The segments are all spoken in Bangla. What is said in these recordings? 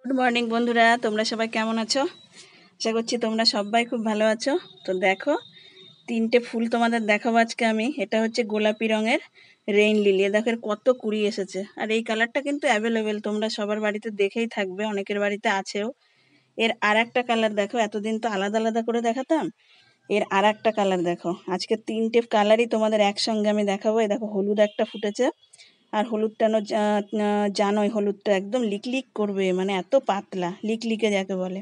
গুড মর্নিং বন্ধুরা, তোমরা সবাই কেমন আছো? আশা করছি তোমরা সবাই খুব ভালো আছো। তো দেখো, তিনটে ফুল তোমাদের দেখাবো আজকে আমি। এটা হচ্ছে গোলাপি রঙের রেইন লিলি। দেখো এর কত কুড়ি এসেছে, আর এই কালারটা কিন্তু অ্যাভেলেবেল, তোমরা সবার বাড়িতে দেখেই থাকবে, অনেকের বাড়িতে আছেও। এর আর একটা কালার দেখো, এতদিন তো আলাদা আলাদা করে দেখাতাম, এর আর একটা কালার দেখো। আজকে তিনটে কালারই তোমাদের একসঙ্গে আমি দেখাবো। এই দেখো, হলুদ একটা ফুটেছে, আর হলুদটা জানোই হলুদটা একদম লিকলিক করবে, মানে এত পাতলা, লিকলিকে যাকে বলে।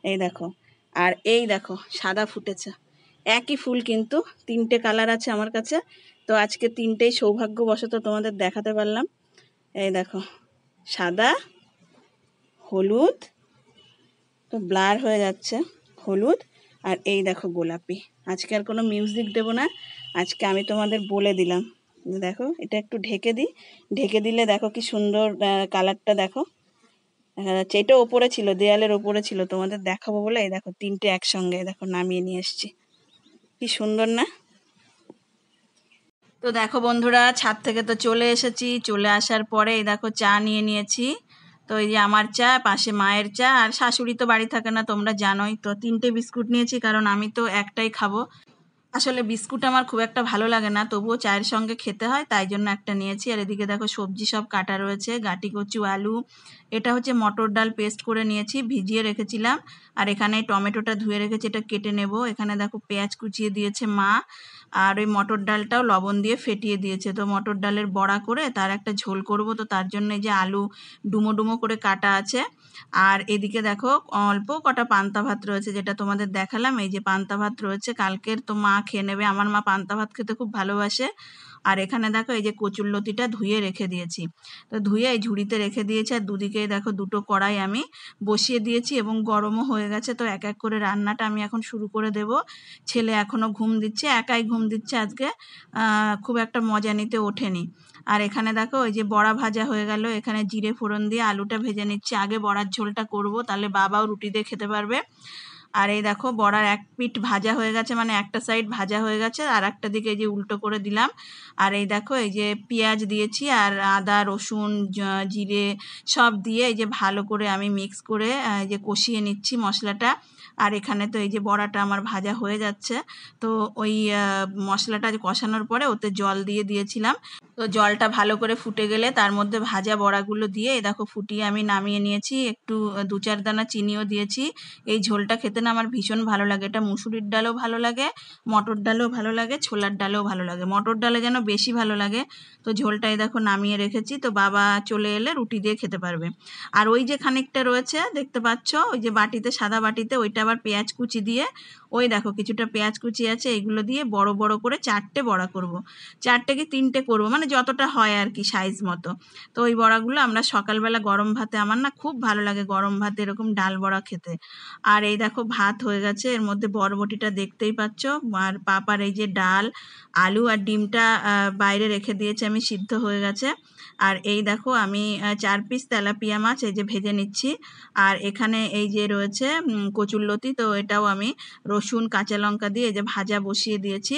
এই দেখো, আর এই দেখো সাদা ফুটেছে। একই ফুল কিন্তু তিনটে কালার আছে আমার কাছে। তো আজকে তিনটেই সৌভাগ্যবশত তোমাদের দেখাতে পারলাম। এই দেখো, সাদা, হলুদ, তো ব্লার হয়ে যাচ্ছে, হলুদ, আর এই দেখো গোলাপি। আজকে আর কোনো মিউজিক দেবো না, আজকে আমি তোমাদের বলে দিলাম। দেখো, এটা একটু ঢেকে দিই, ঢেকে দিলে দেখো কি সুন্দর কালারটা দেখো দেখা যাচ্ছে। এটা ওপরে ছিল, দেয়ালের ওপরে ছিল, তোমাদের দেখাবো বলে এই দেখো তিনটে একসঙ্গে দেখো নামিয়ে নিয়ে এসছি। কি সুন্দর না? তো দেখো বন্ধুরা, ছাদ থেকে তো চলে এসেছি। চলে আসার পরে এই দেখো চা নিয়ে নিয়েছি। তো এই যে আমার চা, পাশে মায়ের চা, আর শাশুড়ি তো বাড়ি থাকে না তোমরা জানোই। তো তিনটে বিস্কুট নিয়েছি, কারণ আমি তো একটাই খাবো। আসলে বিস্কুট আমার খুব একটা ভালো লাগে না, তবুও চায়ের সঙ্গে খেতে হয়, তাই জন্য একটা নিয়েছি। আর এদিকে দেখো সবজি সব কাটা রয়েছে, গাটি কচু, আলু, এটা হচ্ছে মটর ডাল পেস্ট করে নিয়েছি, ভিজিয়ে রেখেছিলাম। আর এখানে টমেটোটা ধুয়ে রেখেছি, এটা কেটে নেব। এখানে দেখো পেঁয়াজ কুচিয়ে দিয়েছে মা, আর ওই মটর ডালটাও লবণ দিয়ে ফেটিয়ে দিয়েছে। তো মটর ডালের বড়া করে তার একটা ঝোল করব, তো তার জন্য এই যে আলু ডুমো ডুমো করে কাটা আছে। আর এদিকে দেখো অল্প কটা পান্তা ভাত রয়েছে, যেটা তোমাদের দেখালাম। এই যে পান্তা ভাত রয়েছে কালকের, তো মা খেয়ে নেবে। আমার মা পান্তা ভাত খেতে খুব ভালোবাসে। আর এখানে দেখো এই যে কচুরলতিটা ধুয়ে রেখে দিয়েছি, তো ধুয়ে এই ঝুড়িতে রেখে দিয়েছি। আর দুদিকে দেখো দুটো কড়াই আমি বসিয়ে দিয়েছি এবং গরমও হয়ে গেছে। তো এক এক করে রান্নাটা আমি এখন শুরু করে দেব। ছেলে এখনো ঘুম দিচ্ছে, একাই ঘুম দিচ্ছে আজকে, খুব একটা মজা নিতে ওঠেনি। আর এখানে দেখো ওই যে বড়া ভাজা হয়ে গেল, এখানে জিরে ফোড়ন দিয়ে আলুটা ভেজে নিচ্ছি। আগে বড়ার ঝোলটা করব, তাহলে বাবাও রুটি দিয়ে খেতে পারবে। আর এই দেখো বড়ার এক পিঠ ভাজা হয়ে গেছে, মানে একটা সাইড ভাজা হয়ে গেছে, আর একটা দিকে এই যে উল্টো করে দিলাম। আর এই দেখো এই যে পেঁয়াজ দিয়েছি, আর আদা রসুন জিরে সব দিয়ে এই যে ভালো করে আমি মিক্স করে এই যে কষিয়ে নিচ্ছি মশলাটা। আর এখানে তো এই যে বড়াটা আমার ভাজা হয়ে যাচ্ছে। তো ওই মশলাটা কষানোর পরে ওতে জল দিয়ে দিয়েছিলাম। তো জলটা ভালো করে ফুটে গেলে তার মধ্যে ভাজা বড়াগুলো দিয়ে এই দেখো ফুটিয়ে আমি নামিয়ে নিয়েছি। একটু 2-4 দানা চিনিও দিয়েছি। এই ঝোলটা খেতে না আমার ভীষণ ভালো লাগে। এটা মুসুরির ডালও ভালো লাগে, মটর ডালও ভালো লাগে, ছোলার ডালও ভালো লাগে। মটর ডালে যেন বেশি ভালো লাগে। তো ঝোলটা এই দেখো নামিয়ে রেখেছি, তো বাবা চলে এলে রুটি দিয়ে খেতে পারবে। আর ওই যে খানিকটা রয়েছে দেখতে পাচ্ছ, ওই যে বাটিতে, সাদা বাটিতে, ওইটা আবার পেঁয়াজ কুচি দিয়ে, ওই দেখো কিছুটা পেঁয়াজ কুচি আছে, এগুলো দিয়ে বড় বড় করে 4টে বড়া করব। 4টে কি 3টে করব, মানে যতটা হয় আর কি সাইজ মতো। তো ওই বড়াগুলো আমরা সকালবেলা গরম ভাতে, আমার না খুব ভালো লাগে গরম ভাতে এরকম ডাল বড়া খেতে। আর এই দেখো ভাত হয়ে গেছে, এর মধ্যে বরবটিটা দেখতেই পাচ্ছ, আর পাপার এই যে ডাল, আলু আর ডিমটা বাইরে রেখে দিয়েছি আমি, সিদ্ধ হয়ে গেছে। আর এই দেখো আমি 4 পিস তেলাপিয়া মাছ এই যে ভেজে নিচ্ছি। আর এখানে এই যে রয়েছে কচুরলতি, তো এটাও আমি রসুন কাঁচা লঙ্কা দিয়ে এই যে ভাজা বসিয়ে দিয়েছি।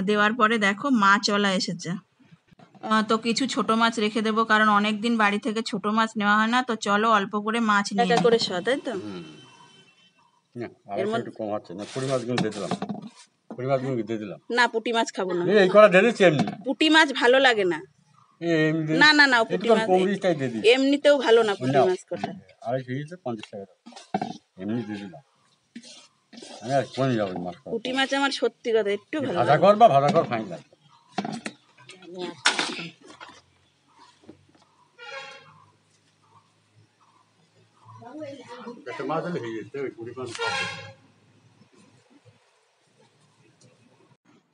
দেওয়ার পরে দেখো মাছওয়ালা এসেছে, তো কিছু ছোট মাছ রেখে দেবো, কারণ অনেক দিন বাড়ি থেকে ছোট মাছ নেওয়া হয় না। তো চলো অল্প করে মাছ নিয়ে নিই। করে তাই তো এর মধ্যে কম হচ্ছে না, পুঁটি মাছগুলো দিয়ে দিলাম, পুঁটি মাছগুলো দিয়ে দিলাম। না, পুঁটি মাছ খাবো না, এই করা দিয়ে দিচ্ছি এমনি। পুঁটি মাছ ভালো লাগে না, না না না, পুঁটি মাছ এমনিতেও ভালো না, পুঁটি মাছ কটা। আর 50 টাকা এমনি দিয়ে দিলাম। আমি আর কোন যাবো মাছ, পুঁটি মাছ আমার সত্যি কথা একটু ভালো ভাজা কর বা ভাজা কর ফাইন লাগে। একটা মাছ হলে হয়ে যেত, ওই পুঁটি মাছ।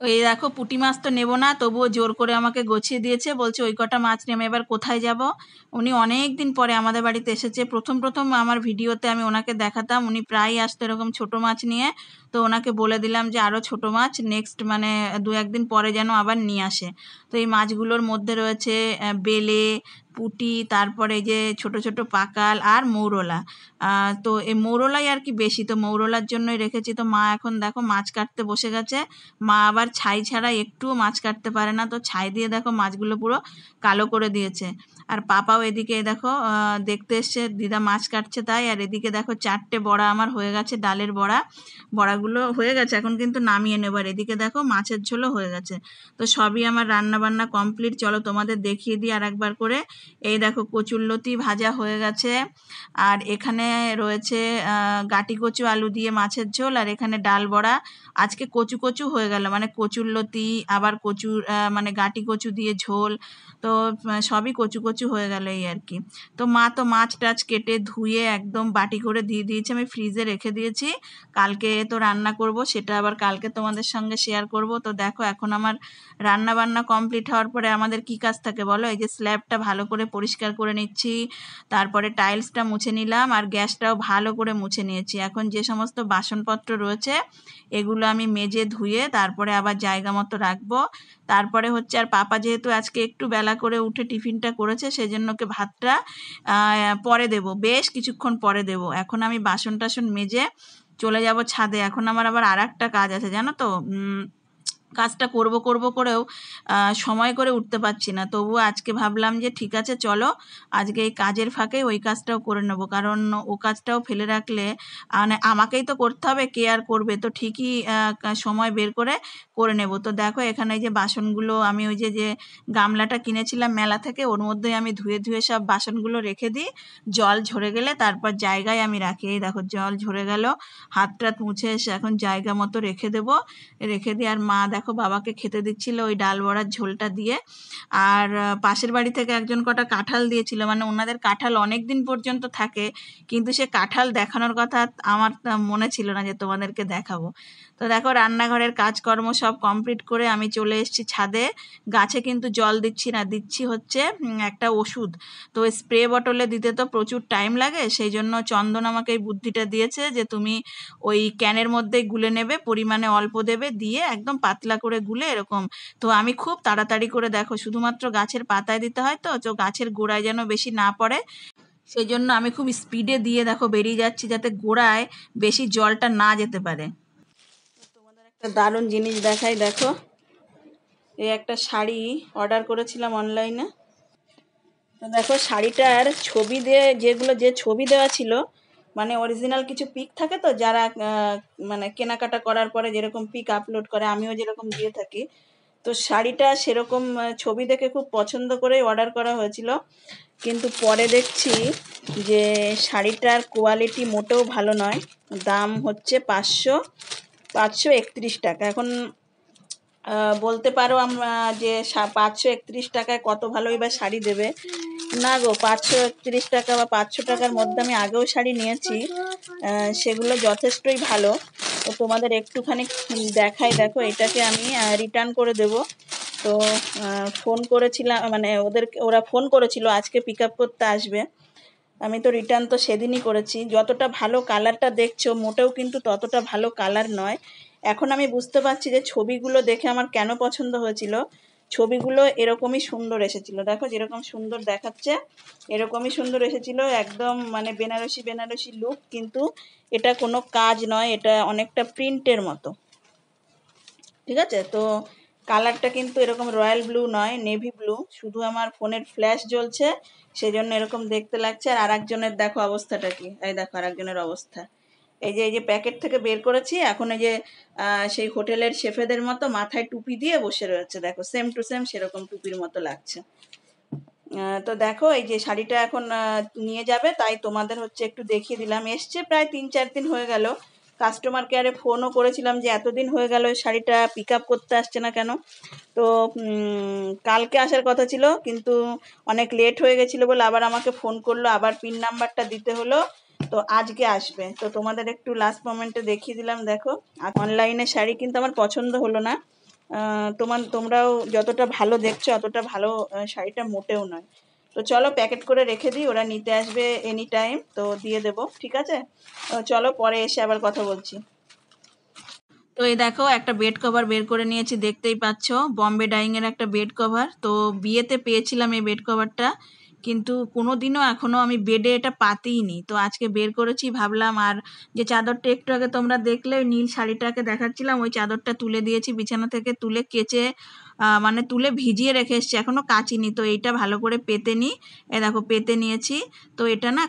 এই দেখো পুঁটি মাছ তো নেবো না, তবুও জোর করে আমাকে গছিয়ে দিয়েছে, বলছে ওই কটা মাছ নিয়ে আমি এবার কোথায় যাব। উনি অনেক দিন পরে আমাদের বাড়িতে এসেছে। প্রথম প্রথম আমার ভিডিওতে আমি ওনাকে দেখাতাম, উনি প্রায়ই আসতো এরকম ছোট মাছ নিয়ে। তো ওনাকে বলে দিলাম যে আরও ছোট মাছ নেক্সট, মানে 2-1 দিন পরে যেন আবার নিয়ে আসে। তো এই মাছগুলোর মধ্যে রয়েছে বেলে, পুঁটি, তারপরে এই যে ছোট ছোট পাকাল আর মৌরলা। তো এই মৌরলাই আর কি বেশি, তো মৌরলার জন্যই রেখেছি। তো মা এখন দেখো মাছ কাটতে বসে গেছে। মা আবার ছাই ছাড়া একটুও মাছ কাটতে পারে না, তো ছাই দিয়ে দেখো মাছগুলো পুরো কালো করে দিয়েছে। আর পাপাও এদিকে দেখো দেখতে এসছে দিদা মাছ কাটছে তাই। আর এদিকে দেখো 4টে বড়া আমার হয়ে গেছে, ডালের বড়া। বড়াগুলো হয়ে গেছে, এখন কিন্তু নামিয়ে নেব। আর এদিকে দেখো মাছের ঝোলও হয়ে গেছে। তো সবই আমার রান্না বান্না কমপ্লিট। চলো তোমাদের দেখিয়ে দিই আর একবার করে। এই দেখো কচুরলতি ভাজা হয়ে গেছে, আর এখানে রয়েছে গাটি কচু আলু দিয়ে মাছের ঝোল, আর এখানে ডাল বড়া। আজকে কচু কচু হয়ে গেল, মানে কচুরলতি আবার কচুর মানে গাটি কচু দিয়ে ঝোল। তো সবই কচু কচু হয়ে গেল এই আর কি। তো মা তো মাছ টাছ কেটে ধুয়ে একদম বাটি করে দিয়ে দিয়েছে, আমি ফ্রিজে রেখে দিয়েছি। কালকে তো রান্না করব, সেটা আবার কালকে তোমাদের সঙ্গে শেয়ার করব। তো দেখো এখন আমার রান্না বান্না কমপ্লিট হওয়ার পরে আমাদের কি কাজ থাকে বলো? এই যে স্ল্যাবটা ভালো করে পরিষ্কার করে নিচ্ছি, তারপরে টাইলসটা মুছে নিলাম, আর গ্যাসটাও ভালো করে মুছে নিয়েছি। এখন যে সমস্ত বাসনপত্র রয়েছে এগুলো আমি মেজে ধুয়ে তারপরে আবার জায়গা মতো রাখবো। তারপরে হচ্ছে আর পাপা যেহেতু আজকে একটু বেলা করে উঠে টিফিনটা করেছে, সেজন্য ওকে ভাতটা পরে দেব, বেশ কিছুক্ষণ পরে দেব। এখন আমি বাসন টাসন মেজে চলে যাব ছাদে। এখন আমার আবার আর একটা কাজ আছে জানো তো, কাজটা করব করব করেও সময় করে উঠতে পারছি না। তবুও আজকে ভাবলাম যে ঠিক আছে চলো আজকে এই কাজের ফাঁকে ওই কাজটাও করে নেব, কারণ ও কাজটাও ফেলে রাখলে মানে আমাকেই তো করতে হবে, কে আর করবে? তো ঠিকই সময় বের করে করে নেব। তো দেখো এখানে এই যে বাসনগুলো আমি ওই যে যে গামলাটা কিনেছিলাম মেলা থেকে, ওর মধ্যে আমি ধুয়ে ধুয়ে সব বাসনগুলো রেখে দিই। জল ঝরে গেলে তারপর জায়গায় আমি রাখি। এই দেখো জল ঝরে গেল, হাত টাত মুছে এসে এখন জায়গা মতো রেখে দেবো। রেখে দিয়ে আর মা দেখো বাবাকে খেতে দিচ্ছিল ওই ডাল বড়ার ঝোলটা দিয়ে। আর পাশের বাড়ি থেকে একজন কটা কাঁঠাল দিয়েছিল, মানে ওনাদের কাঁঠাল অনেক দিন পর্যন্ত থাকে, কিন্তু সে কাঁঠাল দেখানোর কথা আমার মনে ছিল না যে তোমাদেরকে দেখাবো। তো দেখো রান্নাঘরের কাজকর্ম সব কমপ্লিট করে আমি চলে এসেছি ছাদে। গাছে কিন্তু জল দিচ্ছি না, দিচ্ছি হচ্ছে একটা ওষুধ। তো স্প্রে বটলে দিতে তো প্রচুর টাইম লাগে, সেই জন্য চন্দন আমাকে এই বুদ্ধিটা দিয়েছে যে তুমি ওই ক্যানের মধ্যেই গুলে নেবে, পরিমাণে অল্প দেবে, দিয়ে একদম পাতলা করে গুলে এরকম। তো আমি খুব তাড়াতাড়ি করে দেখো শুধুমাত্র গাছের পাতায় দিতে হয়, তো গাছের গোড়ায় যেন বেশি না পড়ে, সেই জন্য আমি খুব স্পিডে দিয়ে দেখো বেরিয়ে যাচ্ছি যাতে গোড়ায় বেশি জলটা না যেতে পারে। তোমাদের একটা দারুণ জিনিস দেখাই, দেখো এই একটা শাড়ি অর্ডার করেছিলাম অনলাইনে। তো দেখো শাড়িটার ছবি দিয়ে যে ছবি দেওয়া ছিল, মানে অরিজিনাল কিছু পিক থাকে তো, যারা মানে কেনাকাটা করার পরে যেরকম পিক আপলোড করে, আমিও যেরকম দিয়ে থাকি। তো শাড়িটা সেরকম ছবি দেখে খুব পছন্দ করেই অর্ডার করা হয়েছিল, কিন্তু পরে দেখছি যে শাড়িটার কোয়ালিটি মোটেও ভালো নয়। দাম হচ্ছে 531 টাকা। এখন বলতে পারো আমরা যে 531 টাকায় কত ভালোই বা শাড়ি দেবে। না গো, 531 টাকা বা 500 টাকার মধ্যে আমি আগেও শাড়ি নিয়েছি, সেগুলো যথেষ্টই ভালো। তো তোমাদের একটুখানি দেখাই, দেখো এটাকে আমি রিটার্ন করে দেব। তো ফোন করেছিলাম, মানে ওরা ফোন করেছিল আজকে পিক আপ করতে আসবে। আমি তো রিটার্ন তো সেদিনই করেছি। যতটা ভালো কালারটা দেখছো মোটেও কিন্তু ততটা ভালো কালার নয়। এখন আমি বুঝতে পারছি যে ছবিগুলো দেখে আমার কেন পছন্দ হয়েছিল। ছবিগুলো এরকমই সুন্দর এসেছিল, দেখো যেরকম সুন্দর দেখাচ্ছে এরকমই সুন্দর এসেছিল, একদম মানে বেনারসি বেনারসি লুক। কিন্তু এটা কোনো কাজ নয়, এটা অনেকটা প্রিন্টের মতো, ঠিক আছে? তো কালারটা কিন্তু এরকম রয়্যাল ব্লু নয়, নেভি ব্লু। শুধু আমার ফোনের ফ্ল্যাশ জ্বলছে সেই জন্য এরকম দেখতে লাগছে। আর আরেকজনের দেখো অবস্থাটা কি, এই দেখো আরেকজনের অবস্থা। এই যে প্যাকেট থেকে বের করেছি, এখন এই যে সেই হোটেলের শেফেদের মতো মাথায় টুপি দিয়ে বসে রয়েছে, দেখো সেম টু সেম সেরকম টুপির মতো লাগছে। তো দেখো এই যে শাড়িটা এখন নিয়ে যাবে, তাই তোমাদের হচ্ছে একটু দেখিয়ে দিলাম। এসছে প্রায় 3-4 দিন হয়ে গেল। কাস্টমার কেয়ারে ফোনও করেছিলাম যে এতদিন হয়ে গেল এই শাড়িটা পিক আপ করতে আসছে না কেন। তো কালকে আসার কথা ছিল, কিন্তু অনেক লেট হয়ে গেছিলো বলে আবার আমাকে ফোন করলো, আবার পিন নাম্বারটা দিতে হলো। তো আজকে আসবে। তো তোমাদের একটু লাস্ট মোমেন্টে দেখিয়ে দিলাম। দেখো অনলাইনে শাড়ি কিন্তু আমার পছন্দ হলো না। তোমরাও যতটা ভালো দেখছো অতটা ভালো শাড়িটা মোটেও নয়। তো চলো প্যাকেট করে রেখে দিই, ওরা নিতে আসবে এনি টাইম, তো দিয়ে দেবো, ঠিক আছে? চলো পরে এসে আবার কথা বলছি। তো এই দেখো একটা বেড কভার বের করে নিয়েছি, দেখতেই পাচ্ছ বম্বে ডাইং এর একটা বেড কভার। তো বিয়েতে পেয়েছিলাম এই বেড কভারটা, কিন্তু কোনোদিনও এখনো আমি বেডে এটা পাতিইনি। তো আজকে বের করেছি, ভাবলাম। আর যে চাদরটা একটু আগে তোমরা দেখলে ওই নীল শাড়িটাকে দেখাচ্ছিলাম, ওই চাদরটা তুলে দিয়েছি বিছানা থেকে, তুলে কেচে মানে তুলে ভিজিয়ে রেখে এসেছি, এখনো কাচিনি। তো এইটা ভালো করে পেতে নিই। এ দেখো পেতে নিয়েছি। তো এটা না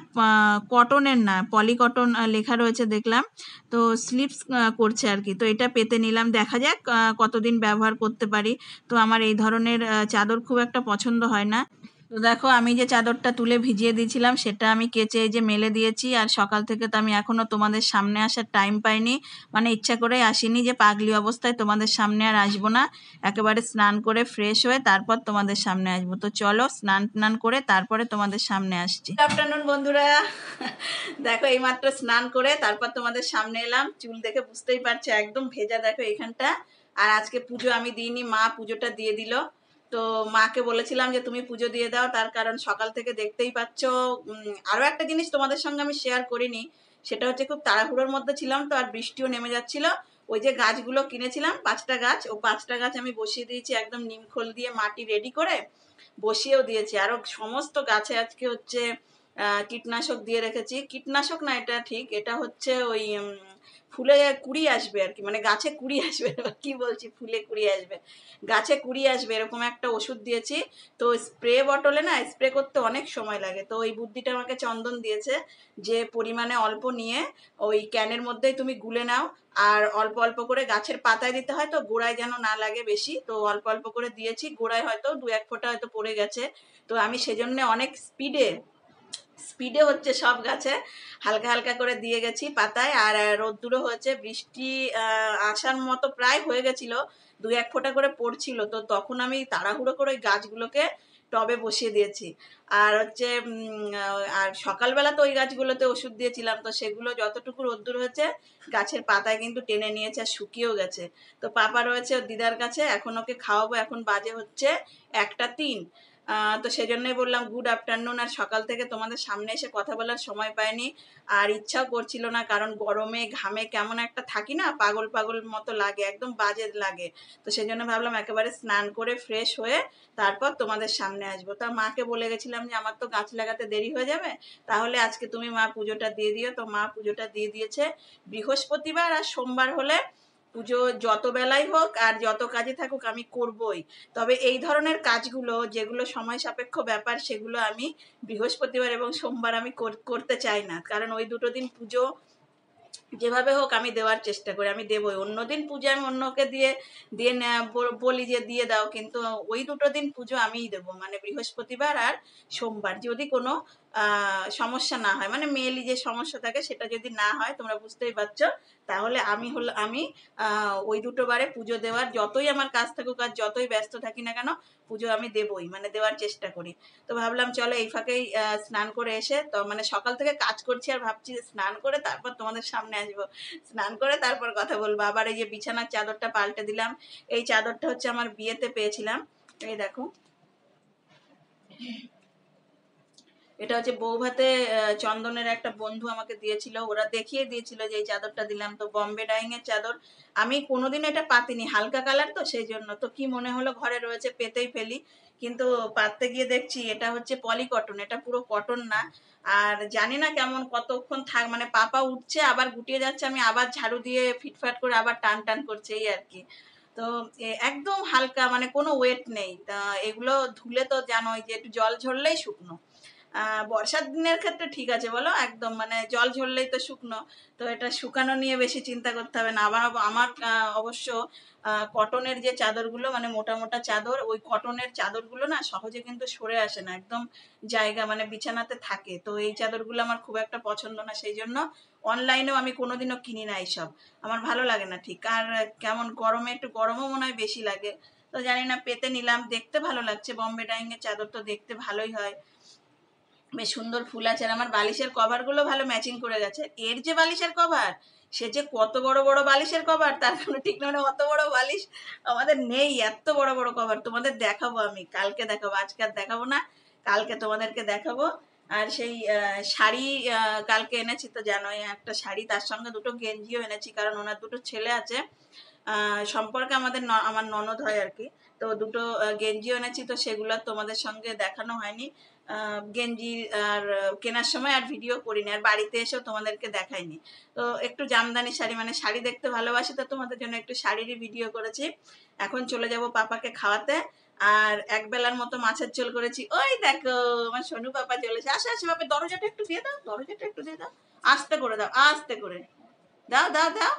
কটনের না, পলিকটন লেখা রয়েছে দেখলাম। তো স্লিপস করছে আর কি। তো এটা পেতে নিলাম, দেখা যাক কতদিন ব্যবহার করতে পারি। তো আমার এই ধরনের চাদর খুব একটা পছন্দ হয় না। তো দেখো আমি যে চাদরটা তুলে ভিজিয়ে দিয়েছিলাম সেটা আমি কেচে এই যে মেলে দিয়েছি। আর সকাল থেকে তো আমি এখনো তোমাদের সামনে আসার টাইম পাইনি, মানে ইচ্ছা করেই আসিনি যে পাগলি অবস্থায় তোমাদের সামনে আর আসবো না, একেবারে স্নান করে ফ্রেশ হয়ে তারপর তোমাদের সামনে আসবো। তো চলো স্নান টান করে তারপরে তোমাদের সামনে আসছি। গুড আফটারনুন বন্ধুরা। দেখো এইমাত্র স্নান করে তারপর তোমাদের সামনে এলাম। চুল দেখে বুঝতেই পারছো একদম ভেজা, দেখো এখানটা। আর আজকে পুজো আমি দিইনি, মা পুজোটা দিয়ে দিল। তো মাকে বলেছিলাম যে তুমি পুজো দিয়ে দাও, তার কারণ সকাল থেকে দেখতেই পাচ্ছ। আরো একটা জিনিস তোমাদের সঙ্গে আমি শেয়ার করিনি, সেটা হচ্ছে খুব তাড়াহুড়োর মধ্যে ছিলাম তো, আর বৃষ্টিও নেমে যাচ্ছিল। ওই যে গাছগুলো কিনেছিলাম 5টা গাছ, ও 5টা গাছ আমি বসিয়ে দিয়েছি একদম নিমখোল দিয়ে মাটি রেডি করে বসিয়েও দিয়েছি। আরো সমস্ত গাছে আজকে হচ্ছে কীটনাশক দিয়ে রেখেছি। কীটনাশক না, এটা ঠিক, এটা হচ্ছে ওই ফুলে কুড়ি আসবে আর কি, মানে গাছে কুড়ি আসবে, কি বলছি, ফুলে কুড়ি আসবে, গাছে কুড়ি আসবে, এরকম একটা ওষুধ দিয়েছি। তো স্প্রে বটলে না স্প্রে করতে অনেক সময় লাগে। তো ওই বুদ্ধিটা আমাকে চন্দন দিয়েছে, যে পরিমাণে অল্প নিয়ে ওই ক্যানের মধ্যেই তুমি গুলে নাও, আর অল্প অল্প করে গাছের পাতায় দিতে হয়, তো গোড়ায় যেন না লাগে বেশি। তো অল্প অল্প করে দিয়েছি, গোড়ায় হয়তো 2-1 ফোঁটা হয়তো পড়ে গেছে। তো আমি সেজন্য অনেক স্পিডে স্পিডে হচ্ছে সব গাছে হালকা হালকা করে দিয়ে গেছি পাতায়। আর রোদ্দুরও হয়েছে, বৃষ্টি আসার মতো প্রায় হয়ে গেছিল, 2-1 ফোঁটা করে পড়ছিল। তো তখন আমি তাড়াহুড়ো করে ওই গাছগুলোকে টবে বসিয়ে দিয়েছি। আর হচ্ছে আর সকালবেলা তো ওই গাছগুলোতে ওষুধ দিয়েছিলাম, তো সেগুলো যতটুকু রোদ্দুর হয়েছে গাছের পাতায় কিন্তু টেনে নিয়েছে আর শুকিয়েও গেছে। তো পাপা রয়েছে ওর দিদার কাছে, এখন ওকে খাওয়াবো, এখন বাজে হচ্ছে 1টা 3। তো সেজন্যই বললাম গুড আফটারনুন। আর সকাল থেকে তোমাদের সামনে এসে কথা বলার সময় পাইনি, আর ইচ্ছাও করছিল না, কারণ গরমে ঘামে কেমন একটা থাকি না, পাগল পাগল মতো লাগে, একদম বাজে লাগে। তো সেজন্য ভাবলাম একেবারে স্নান করে ফ্রেশ হয়ে তারপর তোমাদের সামনে আসবো। তা মাকে বলে গেছিলাম যে আমার তো গাছ লাগাতে দেরি হয়ে যাবে, তাহলে আজকে তুমি মা পুজোটা দিয়ে দিও। তো মা পুজোটা দিয়ে দিয়েছে। বৃহস্পতিবার আর সোমবার হলে পুজো যত বেলাই হোক আর যত কাজে থাকুক আমি করবই। তবে এই ধরনের কাজগুলো যেগুলো সময় সাপেক্ষ ব্যাপার, সেগুলো আমি বৃহস্পতিবার এবং সোমবার আমি করতে চাই না, কারণ ওই দুটো দিন পুজো যেভাবে হোক আমি দেওয়ার চেষ্টা করি, আমি দেবই। অন্যদিন পুজো আমি অন্যকে দিয়ে দিয়ে বলি যে দিয়ে দাও, কিন্তু ওই দুটো দিন পুজো আমিই দেবো, মানে বৃহস্পতিবার আর সোমবার। যদি কোনো সমস্যা না হয়, মানে মেয়েলি যে সমস্যা থাকে সেটা যদি না হয়, তোমরা বুঝতেই পারছো, তাহলে আমি ওই দুটো বারে পুজো দেওয়ার, যতই আমার কাজ থাকুক আর যতই ব্যস্ত থাকি না কেন, পুজো আমি দেবই, মানে দেওয়ার চেষ্টা করি। তো ভাবলাম চলো এই ফাঁকেই স্নান করে এসে, তো মানে সকাল থেকে কাজ করছি আর ভাবছি যে স্নান করে তারপর তোমাদের সামনে আসবো, স্নান করে তারপর কথা বলবো। আবার এই যে বিছানার চাদরটা পাল্টে দিলাম, এই চাদরটা হচ্ছে আমার বিয়েতে পেয়েছিলাম, এই দেখো। এটা হচ্ছে বৌভাতে চন্দনের একটা বন্ধু আমাকে দিয়েছিল, ওরা দেখিয়ে দিয়েছিল যে এই চাদরটা দিলাম। তো বম্বে ডাইং এর চাদর, আমি কোনোদিন এটা পাতিনি, হালকা কালার তো সেই জন্য। তো কি মনে হলো ঘরে রয়েছে পেতেই ফেলি, কিন্তু পাততে গিয়ে দেখছি এটা হচ্ছে পলিকটন, এটা পুরো কটন না। আর জানি না কেমন কতক্ষণ থাক, মানে পাপা উঠছে আবার গুটিয়ে যাচ্ছে, আমি আবার ঝাড়ু দিয়ে ফিটফাট করে আবার টান টান করছে, এই আর কি। তো একদম হালকা, মানে কোনো ওয়েট নেই। তা এগুলো ধুলে তো জানোই যে একটু জল ঝরলেই শুকনো। বর্ষার দিনের ক্ষেত্রে ঠিক আছে বলো, একদম মানে জল ঝরলেই তো শুকনো। তো এটা শুকানো নিয়ে বেশি চিন্তা করতে হবে না। আবার আমার অবশ্য কটনের যে চাদরগুলো, মানে মোটা মোটা চাদর, ওই কটনের চাদরগুলো না সহজে কিন্তু সরে আসে না, একদম জায়গা মানে বিছানাতে থাকে। তো এই চাদরগুলো আমার খুব একটা পছন্দ না, সেই জন্য অনলাইনেও আমি কোনোদিনও কিনি না এইসব, আমার ভালো লাগে না ঠিক। আর কেমন গরমে একটু গরমও মনে হয় বেশি লাগে। তো জানি না, পেতে নিলাম, দেখতে ভালো লাগছে। বম্বে ডাইং এর চাদর তো দেখতে ভালোই হয়, বেশ সুন্দর ফুল আছে। আর আমার বালিশের কভার গুলো ভালো ম্যাচিং করে গেছে। এর যে বালিশের কভার, সে যে কত বড় বড় বালিশের কভার তার কোনো ঠিক না, মানে অত বড় বালিশ আমাদের নেই, এত বড় বড় কভার। তোমাদের দেখাবো, আমি কালকে দেখাবো, আজকে আর দেখাবো না, কালকে তোমাদেরকে দেখাবো। আর সেই শাড়ি কালকে এনেছি, তো জানোই একটা শাড়ি, তার সঙ্গে দুটো গেঞ্জিও এনেছি, কারণ ওনার দুটো ছেলে আছে, সম্পর্কে আমার ননদ হয় আর কি। তো দুটো গেঞ্জিও এনেছি, তো সেগুলো তোমাদের সঙ্গে দেখানো হয়নি। গেঞ্জি আর কেনার সময় আর ভিডিও করিনি, আর বাড়িতে এসেও তোমাদেরকে দেখাইনি। তো একটু জামদানি শাড়ি, মানে শাড়ি দেখতে ভালোবাসি, তো তোমাদের জন্য একটু শাড়িরই ভিডিও করেছি। এখন চলে যাব পাপাকে খাওয়াতে। আর এক বেলার মতো মাছের ঝোল করেছি। ওই দেখো আমার সোনু পাপা চলেছে। আসে আসে বাবা, দরজাটা একটু দিয়ে দাও, দরজাটা একটু দিয়ে দাও, আস্তে করে দাও, আস্তে করে দাও দাও দাও।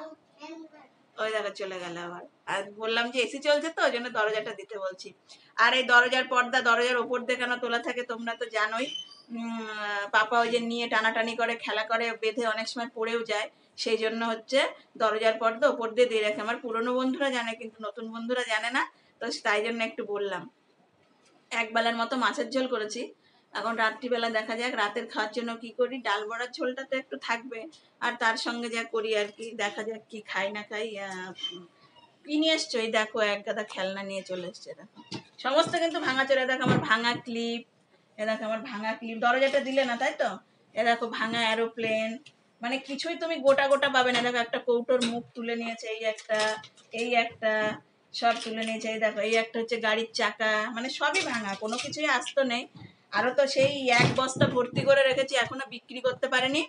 ওই দেখো চলে গেল আবার। আর বললাম যে এসি চলছে তো, ওই জন্য দরজাটা দিতে বলছি। আর এই দরজার পর্দা দরজার ওপর দিয়ে কেন তোলা থাকে তোমরা তো জানোই। পাপা ওই যে নিয়ে টানাটানি করে, খেলা করে, বেঁধে অনেক সময় পড়েও যায়, সেই জন্য হচ্ছে দরজার পর্দা ওপর দিয়ে দিয়ে রাখে। আমার পুরনো বন্ধুরা জানে, কিন্তু নতুন বন্ধুরা জানে না, তো তাই জন্য একটু বললাম। এক বেলার মতো মাছের ঝোল করেছি। এখন রাত্রিবেলা দেখা যাক রাতের খাওয়ার জন্য কি করি। ডাল বড়ার ঝোলটা তো একটু থাকবে, আর তার সঙ্গে যা করি আর কি, দেখা যাক কি খাই না খাই। কি নিয়ে এসছো? এই দেখো এক গাদা খেলনা নিয়ে চলে এসছে। দেখো সমস্ত কিন্তু ভাঙা চোরা। দেখো আমার ভাঙা ক্লিপ, এ দেখো আমার ভাঙা ক্লিপ, দরজাটা দিলে না তাই তো। এ দেখো ভাঙা এরোপ্লেন, মানে কিছুই তুমি গোটা গোটা পাবে না। দেখো একটা কৌটোর মুখ তুলে নিয়েছে, এই একটা, এই একটা, সব তুলে নিয়েছে। এই দেখো এই একটা হচ্ছে গাড়ির চাকা, মানে সবই ভাঙা, কোনো কিছুই আস্ত নেই। আরো তো সেই এক বস্তা ভর্তি করে রেখেছি, এখনো বিক্রি করতে পারেনি।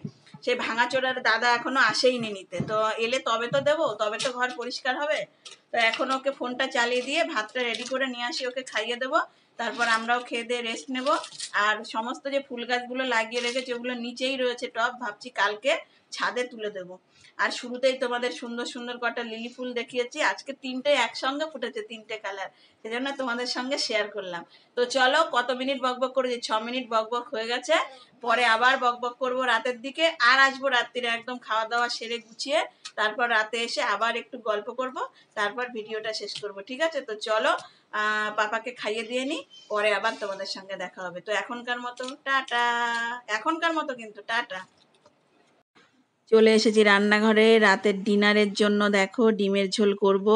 সেই ভাঙাচোরার দাদা এখনো আসেইনি নিতে, তো এলে তবে তো দেবো, তবে তো ঘর পরিষ্কার হবে। তো এখন ওকে ফোনটা চালিয়ে দিয়ে ভাতটা রেডি করে নিয়ে আসি, ওকে খাইয়ে দেবো। তারপর আমরাও খেয়ে দিয়ে রেস্ট নেব। আর সমস্ত যে ফুল গাছগুলো লাগিয়ে রেখেছি ওগুলো নিচেই রয়েছে টব, ভাবছি কালকে ছাদে তুলে দেবো। আর শুরুতেই তোমাদের সুন্দর সুন্দর কটা লিলি ফুল দেখিয়েছি, আজকে তিনটে একসঙ্গে ফুটেছে, তিনটে কালার, সেজন্য তোমাদের সঙ্গে শেয়ার করলাম। তো চলো, কত মিনিট বকবক করেছি, 6 মিনিট বকবক হয়ে গেছে। পরে আবার বকবক করবো রাতের দিকে, আর আসবো রাত্রিরে একদম খাওয়া দাওয়া সেরে গুছিয়ে। তারপর রাতে এসে আবার একটু গল্প করব, তারপর ভিডিওটা শেষ করব। ঠিক আছে, তো চলো পাপাকে খাইয়ে দিয়ে নি, পরে আবার তোমাদের সঙ্গে দেখা হবে। তো এখনকার মতো টাটা, এখনকার মতো কিন্তু টাটা। চলে এসেছি রান্নাঘরে রাতের ডিনারের জন্য। দেখো ডিমের ঝোল করব।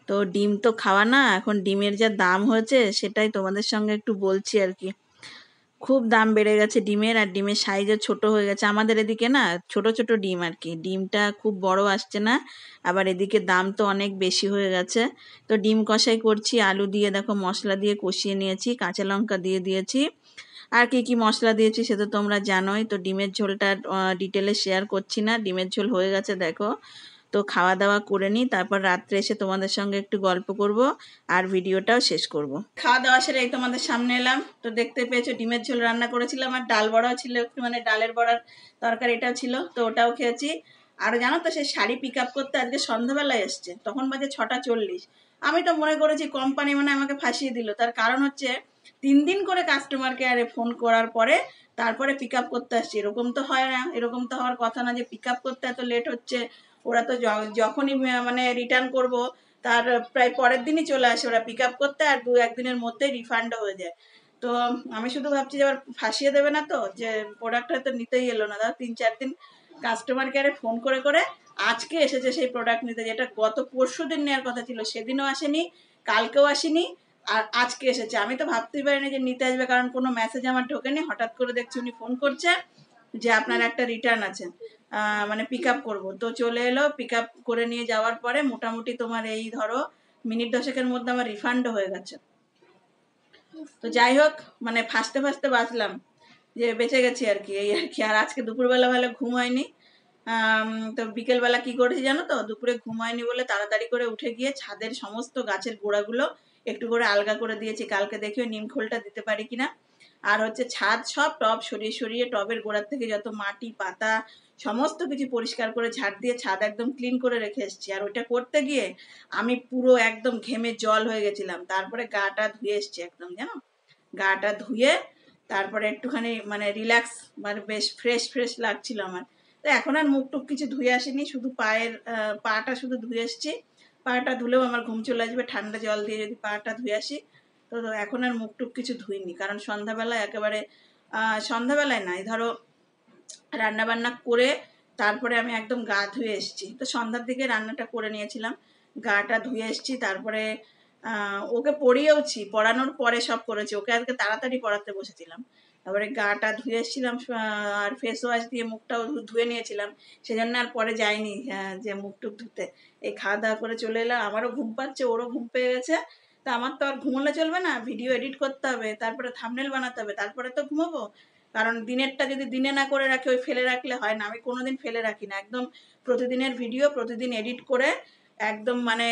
তো ডিম তো খাওয়া না, এখন ডিমের যা দাম হয়েছে সেটাই তোমাদের সঙ্গে একটু বলছি আর কি। খুব দাম বেড়ে গেছে ডিমের, আর ডিমের সাইজও ছোট হয়ে গেছে। আমাদের এদিকে না ছোট ছোট ডিম আর কি, ডিমটা খুব বড় আসছে না। আবার এদিকে দাম তো অনেক বেশি হয়ে গেছে। তো ডিম কষাই করছি, আলু দিয়ে দেখো মশলা দিয়ে কষিয়ে নিয়েছি, কাঁচা লঙ্কা দিয়ে দিয়েছি। আর কি কি মশলা দিয়েছি সে তো তোমরা জানোই। তো ডিমের ঝোলটা ডিটেলে শেয়ার করছি না, ডিমের ঝোল হয়ে গেছে দেখো। তো খাওয়া দাওয়া করে নিই, তারপর রাত্রে এসে তোমাদের সঙ্গে একটু গল্প করব আর ভিডিওটাও শেষ করব। খাওয়া দাওয়া সেরে এই তোমাদের সামনে এলাম। তো দেখতে পেয়েছো ডিমের ঝোল রান্না করেছিলাম, আর ডাল বড়াও ছিল একটু, মানে ডালের বড়ার তরকারিটাও ছিল, তো ওটাও খেয়েছি। আর জানো তো সেই শাড়ি পিক আপ করতে আজকে সন্ধ্যাবেলায় এসছে, তখন বাজে 6টা 40। আমি তো মনে করেছি কোম্পানি মানে আমাকে ফাঁসিয়ে দিল। তার কারণ হচ্ছে 3 দিন করে কাস্টমার কেয়ারে ফোন করার পরে তারপরে পিক আপ করতে আসছি। এরকম তো হয় না, এরকম তো হওয়ার কথা না যে পিক আপ করতে এত লেট হচ্ছে। ওরা তো যখনই মানে রিটার্ন করব তার প্রায় পরের দিনই চলে আসে ওরা পিক আপ করতে, আর 2-1 দিনের মধ্যেই রিফান্ডও হয়ে যায়। তো আমি শুধু ভাবছি যে আবার ফাঁসিয়ে দেবে না তো, যে প্রোডাক্ট হয়তো নিতেই এলো না। ধর 3-4 দিন কাস্টমার কেয়ারে ফোন করে করে আজকে এসেছে সেই প্রোডাক্ট নিতে, যেটা গত পরশু দিন নেওয়ার কথা ছিল, সেদিনও আসেনি, কালকেও আসেনি, আর আজকে এসেছে। আমি তো ভাবতেই পারিনি যে নিতে আসবে, কারণ কোনো মেসেজ আমার ঢোকেনি। হঠাৎ করে দেখছি উনি ফোন করছে যে আপনার একটা রিটার্ন আছে, মানে পিক আপ করবো। তো চলে এলো, পিক আপ করে নিয়ে যাওয়ার পরে মোটামুটি তোমার এই ধরো মিনিট 10-এর মধ্যে আমার রিফান্ডও হয়ে গেছে। তো যাই হোক, মানে ফাঁসতে ফাঁসতে বাঁচলাম, যে বেঁচে গেছি আর কি, এই আর কি। আর আজকে দুপুরবেলা ভালো ঘুম হয়নি। তো বিকেলবেলা কি করেছি জানো তো, দুপুরে ঘুম হয়নি বলে তাড়াতাড়ি করে উঠে গিয়ে ছাদের সমস্ত গাছের গোড়াগুলো একটু করে আলগা করে দিয়েছি, কালকে দেখিও নিম খোলটা দিতে পারি কিনা। আর হচ্ছে ছাদ সব টব সরিয়ে সরিয়ে টবের গোড়ার থেকে যত মাটি পাতা সমস্ত কিছু পরিষ্কার করে ঝাড় দিয়ে ছাদ একদম ক্লিন করে রেখে এসেছি। আর ওইটা করতে গিয়ে আমি পুরো একদম ঘেমে জল হয়ে গেছিলাম। তারপরে গাটা ধুয়ে এসছি একদম, জানো, গাটা ধুয়ে তারপরে একটুখানি মানে রিল্যাক্স, মানে বেশ ফ্রেশ ফ্রেশ লাগছিল আমার। তো এখন আর মুখ টুক কিছু ধুয়ে আসিনি, শুধু পায়ের পাটা শুধু ধুয়ে এসছি। পাটা ধুলেও আমার ঘুম চলে আসবে ঠান্ডা জল দিয়ে যদি পাটা ধুয়ে আসি। তো এখন আর মুখ টুক কিছু ধুইনি, কারণ সন্ধ্যাবেলায় একেবারে সন্ধ্যাবেলায় নাই ধরো রান্না বান্না করে তারপরে আমি একদম গা ধুয়ে এসেছি। তো সন্ধ্যার দিকে রান্নাটা করে নিয়েছিলাম, গাটা ধুয়ে এসেছি। তারপরে ওকে পড়িয়েওছি, পড়ানোর পরে সব করেছি, ওকে আজকে তাড়াতাড়ি পড়াতে বসেছিলাম। তারপরে গাটা ধুয়ে এসেছিলাম, আর ফেস ওয়াশ দিয়ে মুখটাও ধুয়ে নিয়েছিলাম, সেজন্য আর পরে যাইনি যে মুখ টুক ধুতে। এই খাওয়া দাওয়া করে চলে এলাম, আমারও ঘুম পাচ্ছে, ওরও ঘুম পেয়ে গেছে। তা আমার তো আর ঘুমোলে চলবে না, ভিডিও এডিট করতে হবে, তারপরে থাম্বনেল বানাতে হবে, তারপরে তো ঘুমোবো। কারণ দিনেরটা যদি দিনে না করে রাখি, ওই ফেলে রাখলে হয় না। আমি কোনোদিন ফেলে রাখি না, একদম প্রতিদিনের ভিডিও প্রতিদিন এডিট করে একদম মানে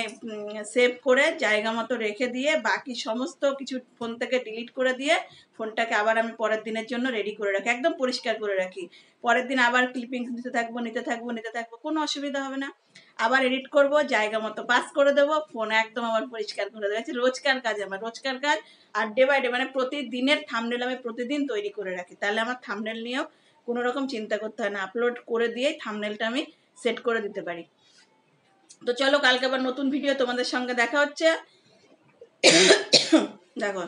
সেভ করে জায়গা মতো রেখে দিয়ে বাকি সমস্ত কিছু ফোন থেকে ডিলিট করে দিয়ে ফোনটাকে আবার আমি পরের দিনের জন্য রেডি করে রাখি, একদম পরিষ্কার করে রাখি। পরের দিন আবার ক্লিপিংস নিতে থাকবো, কোনো অসুবিধা হবে না। আবার এডিট করব, জায়গা মতো পাস করে দেবো, ফোন একদম আবার পরিষ্কার করে দেবো। রোজকার কাজ আমার, রোজকার কাজ। আর ডে বাই ডে মানে প্রতিদিনের থাম্বনেল আমি প্রতিদিন তৈরি করে রাখি, তাহলে আমার থাম্বনেল নিয়েও কোনো রকম চিন্তা করতে হয় না, আপলোড করে দিয়েই থাম্বনেলটা আমি সেট করে দিতে পারি। তো চলো, কালকে আবার নতুন ভিডিও তোমাদের সঙ্গে দেখা হচ্ছে। দেখো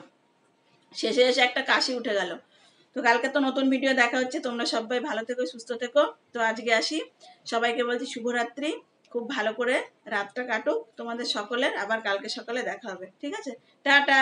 শেষে শেষে একটা কাশি উঠে গেল। তো কালকে তো নতুন ভিডিও দেখা হচ্ছে, তোমরা সবাই ভালো থেকো, সুস্থ থেকো। তো আজকে আসি, সবাইকে বলছি শুভরাত্রি, খুব ভালো করে রাতটা কাটুক তোমাদের সকলের। আবার কালকে সকালে দেখা হবে, ঠিক আছে? টাটা।